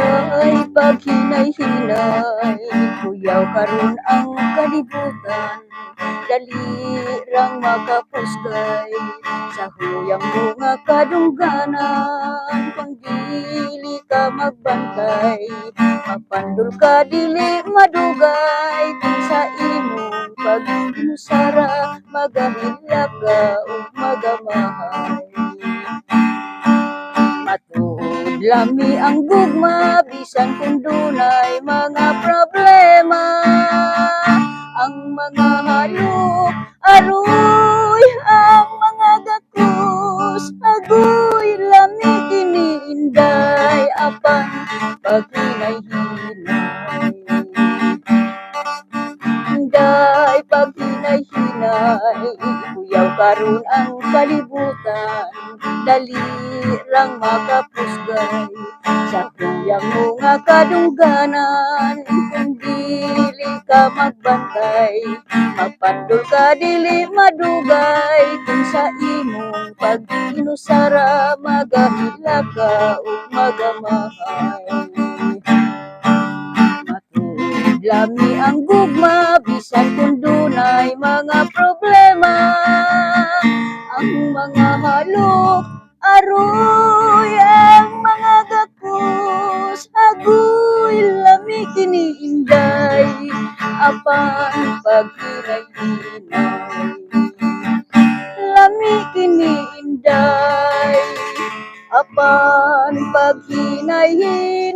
Day paghinay-hinay, kuyaw karon ang kalibutan, dali rang makapusgay sa huyang bunga kadungganan. Kung dili ka magbantay, mapandul ka dili madugay, kung sa imong pag-inusara magahilak ka ug magamahay. Matuod lami ang gugma, bisan kung dunay mga problema. Ang mga halok, aruy, ang mga gakus, agoy, lami kini inday, apan paghinay-hinay. Inday paghinay-hinay, kuyaw karon ang kalibutan, dali rang makapusgay sa kuyang mga kadungganan. Kung dili ka magbantay, mapandol ka dili madugay, kung sa imong pag-inusara magahilak ka ug magamahay. Matuod lami ang gugma, bisan kung dunay mga problema. Ang mga halok, aroy, ang mga gakus, agoy, lami kini inday, apan paghinay-hinay. Lami kini inday, apan paghinay-hinay.